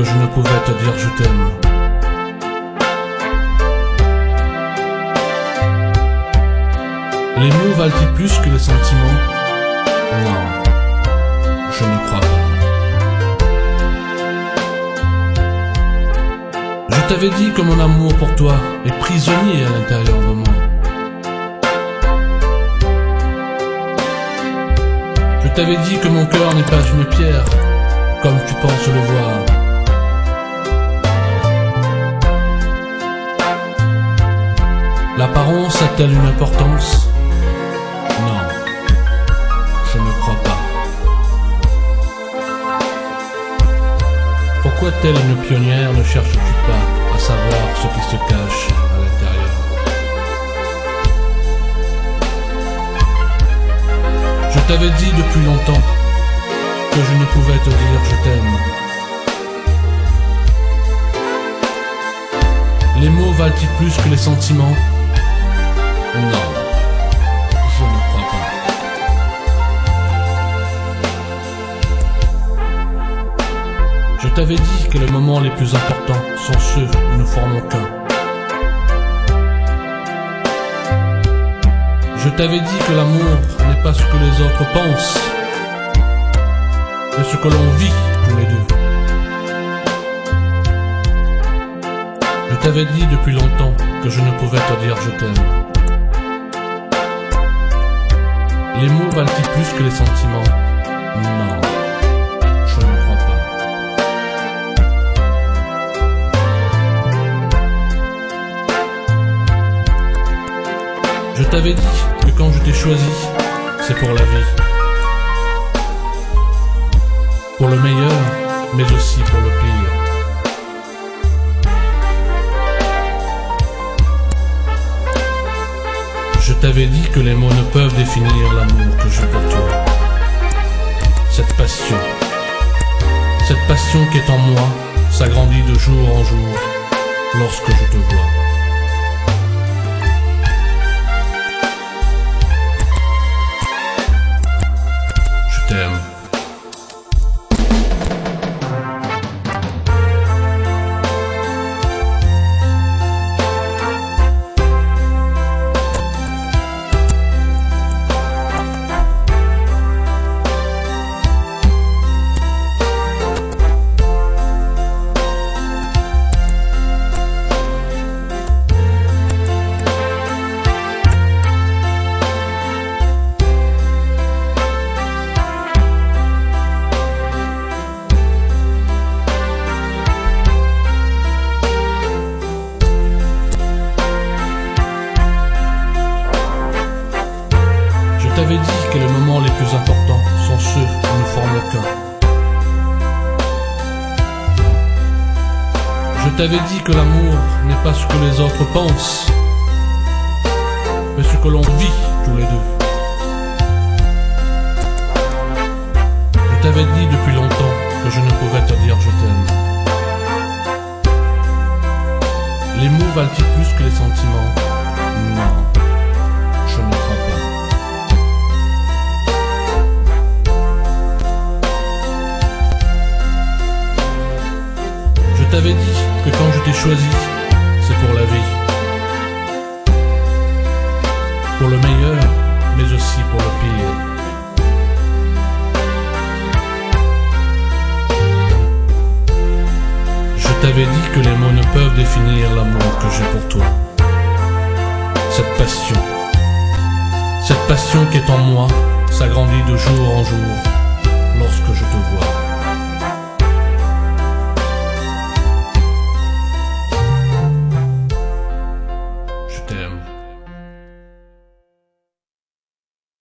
que je ne pouvais te dire je t'aime. Les mots valent-ils plus que les sentiments? Non, je ne crois pas. Je t'avais dit que mon amour pour toi est prisonnier à l'intérieur de moi. Je t'avais dit que mon cœur n'est pas une pierre, comme tu penses le voir. L'apparence a-t-elle une importance? Non, je ne crois pas. Pourquoi telle une pionnière ne cherches-tu pas à savoir ce qui se cache à l'intérieur? Je t'avais dit depuis longtemps que je ne pouvais te dire je t'aime. Les mots valent-ils plus que les sentiments? Non, je ne crois pas. Je t'avais dit que les moments les plus importants sont ceux où nous formons qu'un. Je t'avais dit que l'amour n'est pas ce que les autres pensent, mais ce que l'on vit tous les deux. Je t'avais dit depuis longtemps que je ne pouvais te dire je t'aime. Les mots valent-ils plus que les sentiments? Non, je ne crois pas. Je t'avais dit que quand je t'ai choisi, c'est pour la vie. Pour le meilleur, mais aussi pour le pire. Je t'avais dit que les mots ne peuvent définir l'amour que j'ai pour toi. Cette passion qui est en moi, s'agrandit de jour en jour lorsque je te vois. Je t'aime. Je t'avais dit que les moments les plus importants sont ceux où nous formons qu'un. Je t'avais dit que l'amour n'est pas ce que les autres pensent, mais ce que l'on vit tous les deux. Je t'avais dit depuis longtemps que je ne pouvais te dire je t'aime. Les mots valent-ils plus que les sentiments? Non, je ne crois pas. Je t'avais dit que quand je t'ai choisi, c'est pour la vie. Pour le meilleur, mais aussi pour le pire. Je t'avais dit que les mots ne peuvent définir l'amour que j'ai pour toi. Cette passion qui est en moi, s'agrandit de jour en jour lorsque je te vois.